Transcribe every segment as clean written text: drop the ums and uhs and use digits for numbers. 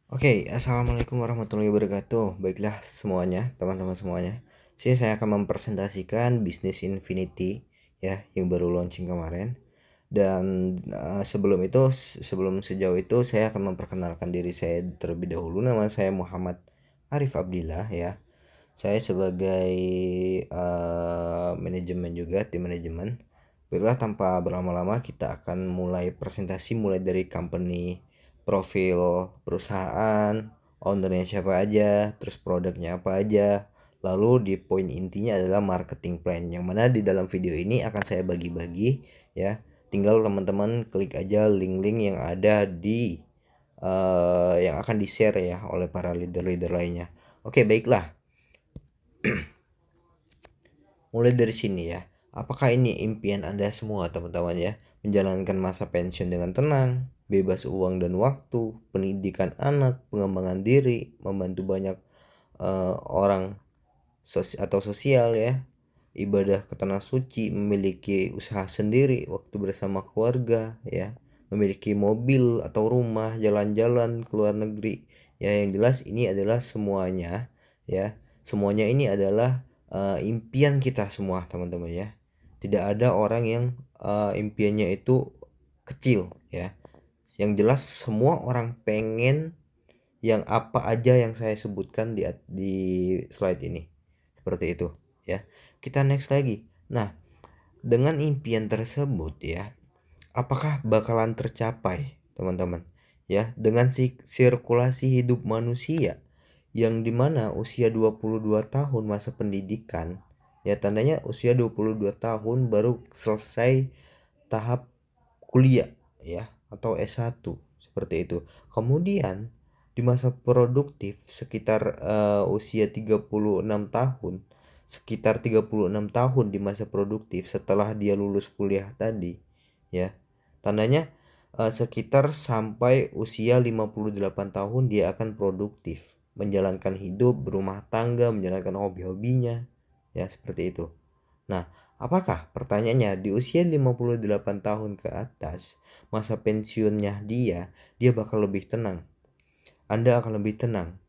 Oke, assalamualaikum warahmatullahi wabarakatuh. Baiklah semuanya, teman-teman semuanya. Sini saya akan mempresentasikan bisnis Infinity ya yang baru launching kemarin. Dan sebelum itu, sebelum sejauh itu, saya akan memperkenalkan diri saya terlebih dahulu. Nama saya Muhammad Arif Abdillah ya. Saya sebagai manajemen juga, tim manajemen. Baiklah, tanpa berlama-lama kita akan mulai presentasi mulai dari company, profil perusahaan, ownernya siapa aja, terus produknya apa aja. Lalu di poin intinya adalah marketing plan, yang mana di dalam video ini akan saya bagi-bagi ya. Tinggal teman-teman klik aja link-link yang ada di yang akan di-share ya oleh para leader-leader lainnya. Oke, baiklah. Mulai dari sini ya. Apakah ini impian Anda semua teman-teman ya? Menjalankan masa pensiun dengan tenang, bebas uang dan waktu, pendidikan anak, pengembangan diri, membantu banyak orang atau sosial ya, ibadah ke tanah suci, memiliki usaha sendiri, waktu bersama keluarga ya, memiliki mobil atau rumah, jalan-jalan ke luar negeri. Ya, yang jelas ini adalah semuanya ya. Semuanya ini adalah impian kita semua teman-teman ya. Tidak ada orang yang impiannya itu kecil ya. Yang jelas semua orang pengen yang apa aja yang saya sebutkan di slide ini. Seperti itu ya. Kita next lagi. Nah, dengan impian tersebut ya, apakah bakalan tercapai, teman-teman? Ya, dengan sirkulasi hidup manusia yang dimana usia 22 tahun masa pendidikan, ya tandanya usia 22 tahun baru selesai tahap kuliah ya atau S1 seperti itu. Kemudian di masa produktif sekitar usia 36 tahun, sekitar 36 tahun di masa produktif setelah dia lulus kuliah tadi ya. Tandanya sekitar sampai usia 58 tahun dia akan produktif, menjalankan hidup, berumah tangga, menjalankan hobi-hobinya ya, seperti itu. Nah, apakah pertanyaannya di usia 58 tahun ke atas, masa pensiunnya dia bakal lebih tenang? Anda akan lebih tenang.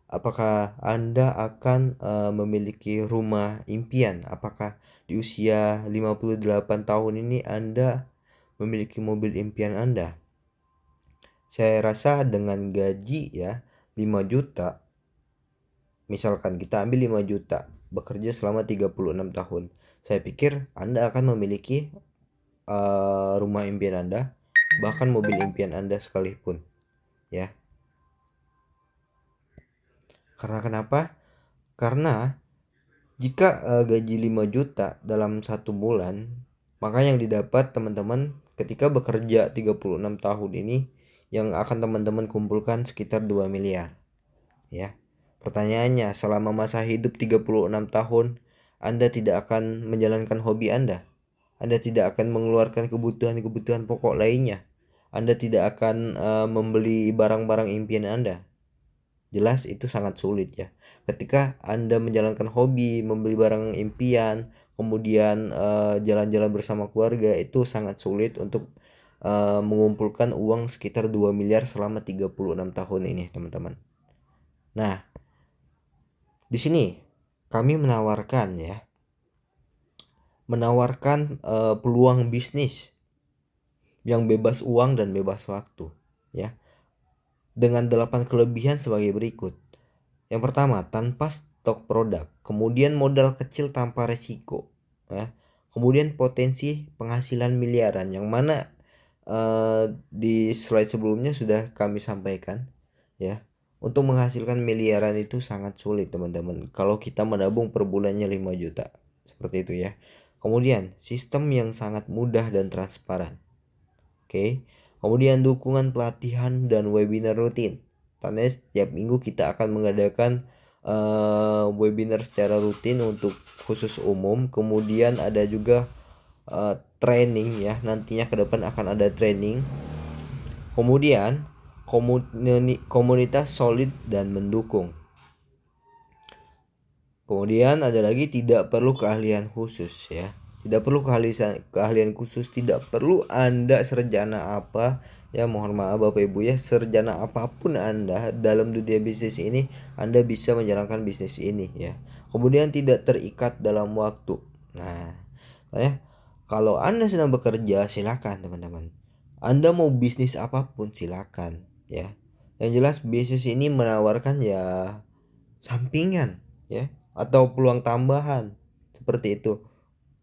Apakah Anda akan memiliki rumah impian? Apakah di usia 58 tahun ini Anda memiliki mobil impian Anda? Saya rasa dengan gaji ya 5 juta, misalkan kita ambil 5 juta, bekerja selama 36 tahun. Saya pikir Anda akan memiliki rumah impian Anda, bahkan mobil impian Anda sekalipun ya. Karena kenapa? Karena jika gaji 5 juta dalam 1 bulan, maka yang didapat teman-teman ketika bekerja 36 tahun ini yang akan teman-teman kumpulkan sekitar 2 miliar ya. Pertanyaannya, selama masa hidup 36 tahun Anda tidak akan menjalankan hobi Anda. Anda tidak akan mengeluarkan kebutuhan-kebutuhan pokok lainnya. Anda tidak akan membeli barang-barang impian Anda. Jelas itu sangat sulit ya. Ketika Anda menjalankan hobi, membeli barang impian, kemudian jalan-jalan bersama keluarga, itu sangat sulit untuk mengumpulkan uang sekitar 2 miliar selama 36 tahun ini, teman-teman. Nah, di sini kami menawarkan peluang bisnis yang bebas uang dan bebas waktu ya, dengan 8 kelebihan sebagai berikut. Yang pertama, tanpa stok produk, kemudian modal kecil tanpa resiko ya. Kemudian potensi penghasilan miliaran, yang mana di slide sebelumnya sudah kami sampaikan ya. Untuk menghasilkan miliaran itu sangat sulit teman-teman, kalau kita menabung per bulannya 5 juta seperti itu ya. Kemudian sistem yang sangat mudah dan transparan. Oke. Kemudian dukungan pelatihan dan webinar rutin. Karena setiap minggu kita akan mengadakan webinar secara rutin untuk khusus umum. Kemudian ada juga training ya, nantinya ke depan akan ada training. Kemudian komunitas solid dan mendukung. Kemudian ada lagi, tidak perlu keahlian khusus ya. Tidak perlu keahlian khusus, tidak perlu Anda sarjana apa Ya, mohon maaf Bapak Ibu ya, sarjana apapun Anda dalam dunia bisnis ini, Anda bisa menjalankan bisnis ini ya. Kemudian tidak terikat dalam waktu. Nah, ya, kalau Anda sedang bekerja silakan teman-teman. Anda mau bisnis apapun silakan ya. Yang jelas bisnis ini menawarkan ya sampingan ya atau peluang tambahan seperti itu.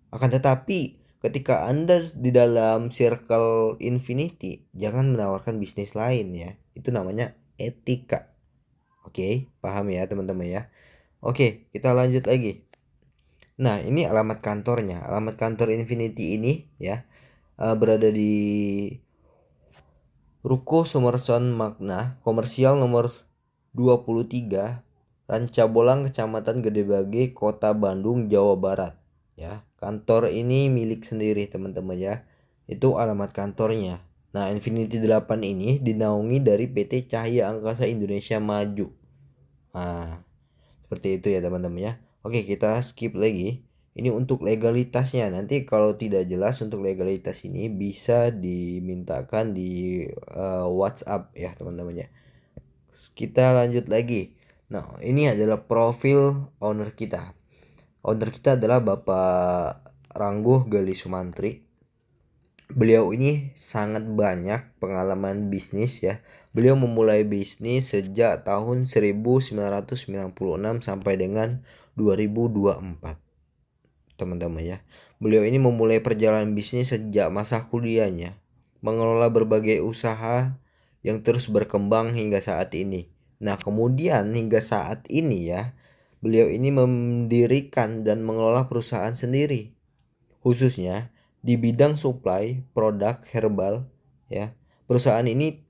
Akan tetapi ketika Anda di dalam circle infinity, jangan menawarkan bisnis lain ya. Itu namanya etika. Oke, paham ya teman-teman ya. Oke, kita lanjut lagi. Nah, ini alamat kantornya. Alamat kantor Infinity ini ya berada di Ruko Somerson Magna, Komersial nomor 23, Rancabolang, Kecamatan Gedebage, Kota Bandung, Jawa Barat. Ya, kantor ini milik sendiri teman-teman ya. Itu alamat kantornya. Nah, Infinity 8 ini dinaungi dari PT Cahya Angkasa Indonesia Maju. Nah, seperti itu ya teman-teman ya. Oke, kita skip lagi. Ini untuk legalitasnya. Nanti kalau tidak jelas untuk legalitas ini bisa dimintakan di WhatsApp ya teman-teman ya. Kita lanjut lagi. Nah, ini adalah profil owner kita. Owner kita adalah Bapak Rangguh Gali Sumantri. Beliau ini sangat banyak pengalaman bisnis ya. Beliau memulai bisnis sejak tahun 1996 sampai dengan 2024. Teman-teman ya. Beliau ini memulai perjalanan bisnis sejak masa kuliahnya, mengelola berbagai usaha yang terus berkembang hingga saat ini. Nah, kemudian hingga saat ini ya, beliau ini mendirikan dan mengelola perusahaan sendiri, khususnya di bidang supply produk herbal ya. Perusahaan ini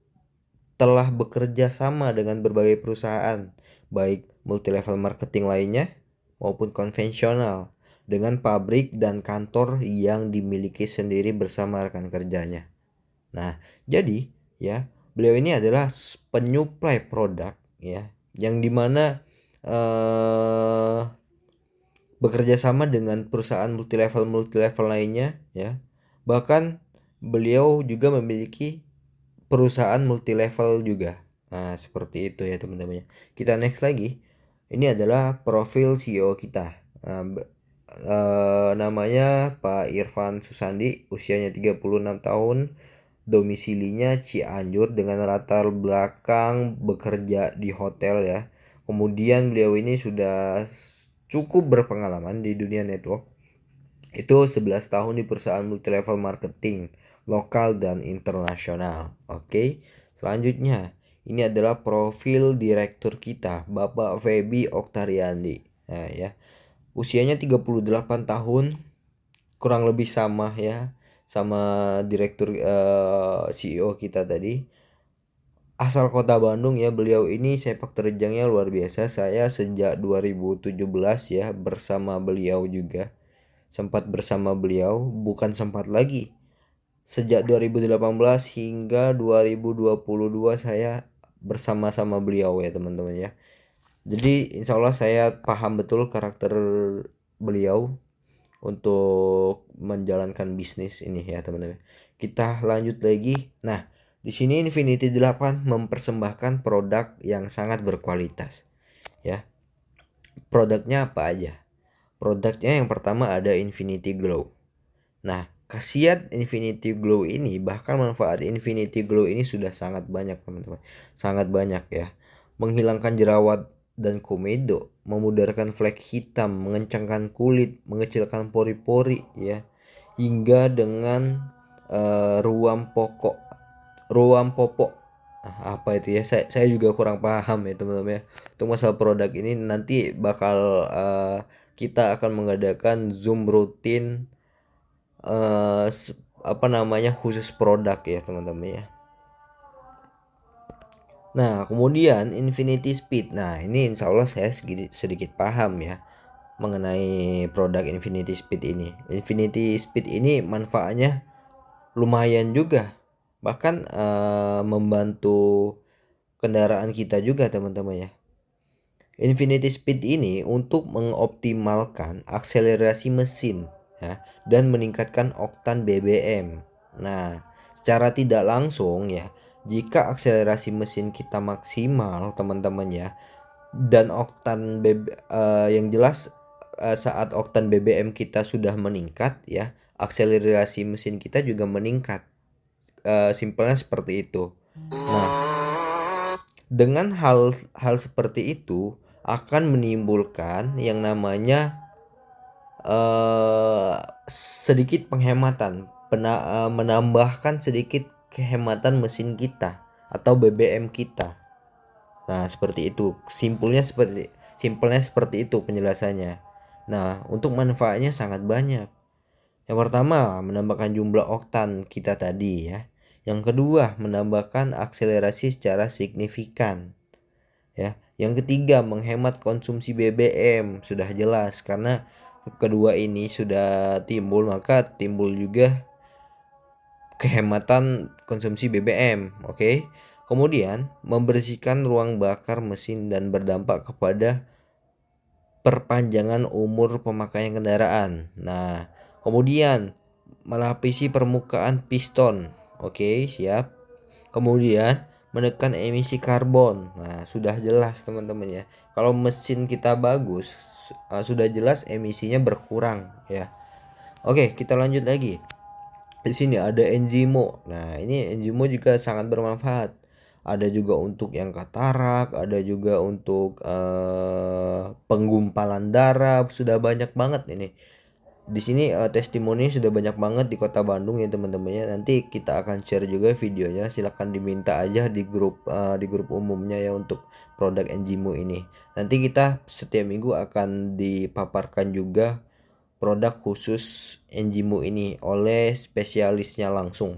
telah bekerja sama dengan berbagai perusahaan baik multilevel marketing lainnya maupun konvensional dengan pabrik dan kantor yang dimiliki sendiri bersama rekan kerjanya. Nah, jadi ya, beliau ini adalah penyuplai produk ya yang dimana bekerja sama dengan perusahaan multilevel lainnya ya. Bahkan beliau juga memiliki perusahaan multilevel juga. Nah, seperti itu ya teman-teman. Kita next lagi. Ini adalah profil CEO kita. Nah, namanya Pak Irfan Susandi, usianya 36 tahun, domisilinya Cianjur dengan latar belakang bekerja di hotel ya. Kemudian beliau ini sudah cukup berpengalaman di dunia network. Itu 11 tahun di perusahaan multilevel marketing lokal dan internasional. Oke. Selanjutnya, ini adalah profil direktur kita, Bapak Feby Oktariandi. Nah, ya. Usianya 38 tahun, kurang lebih sama ya sama direktur CEO kita tadi. Asal kota Bandung ya, beliau ini sepak terjangnya luar biasa. Saya sejak 2017 ya bersama beliau juga. Sempat bersama beliau, bukan sempat lagi. Sejak 2018 hingga 2022 saya bersama-sama beliau ya teman-teman ya. Jadi insya Allah saya paham betul karakter beliau untuk menjalankan bisnis ini ya teman-teman. Kita lanjut lagi. Nah, di sini Infinity 8 mempersembahkan produk yang sangat berkualitas ya. Produknya apa aja? Produknya yang pertama ada Infinity Glow. Nah, khasiat Infinity Glow ini, bahkan manfaat Infinity Glow ini sudah sangat banyak teman-teman. Sangat banyak ya. Menghilangkan jerawat dan komedo, memudarkan flek hitam, mengencangkan kulit, mengecilkan pori-pori ya. Hingga dengan ruam popok. Nah, apa itu ya? Saya juga kurang paham ya teman-teman ya. Untuk masalah produk ini nanti bakal kita akan mengadakan Zoom rutin apa namanya khusus produk ya teman-teman ya. Nah, kemudian Infinity Speed. Nah, ini insya Allah saya sedikit paham ya mengenai produk Infinity Speed ini. Infinity Speed ini manfaatnya lumayan juga. Bahkan membantu kendaraan kita juga teman-teman ya. Infinity Speed ini untuk mengoptimalkan akselerasi mesin ya, dan meningkatkan oktan BBM. Nah, Secara tidak langsung ya, jika akselerasi mesin kita maksimal teman-teman ya, dan yang jelas saat oktan BBM kita sudah meningkat ya, akselerasi mesin kita juga meningkat. Simpelnya seperti itu. Nah, dengan hal seperti itu akan menimbulkan yang namanya sedikit penghematan, menambahkan sedikit kehematan mesin kita atau BBM kita. Nah, seperti itu. Simpelnya seperti itu penjelasannya. Nah, untuk manfaatnya sangat banyak. Yang pertama, menambahkan jumlah oktan kita tadi ya. Yang kedua, menambahkan akselerasi secara signifikan. Ya. Yang ketiga, menghemat konsumsi BBM. Sudah jelas karena kedua ini sudah timbul, maka timbul juga kehematan konsumsi BBM. Oke. Kemudian, membersihkan ruang bakar mesin dan berdampak kepada perpanjangan umur pemakaian kendaraan. Nah, kemudian melapisi permukaan piston. Oke, siap. Kemudian menekan emisi karbon. Nah, sudah jelas teman-teman ya. Kalau mesin kita bagus, sudah jelas emisinya berkurang ya. Oke, kita lanjut lagi. Di sini ada Enzymo. Nah, ini Enzymo juga sangat bermanfaat. Ada juga untuk yang katarak, ada juga untuk penggumpalan darah. Sudah banyak banget ini. Di sini testimoni sudah banyak banget di Kota Bandung ya teman-teman ya. Nanti kita akan share juga videonya. Silahkan diminta aja di grup umumnya ya untuk produk Enzymo ini. Nanti kita setiap minggu akan dipaparkan juga produk khusus Enzymo ini oleh spesialisnya langsung.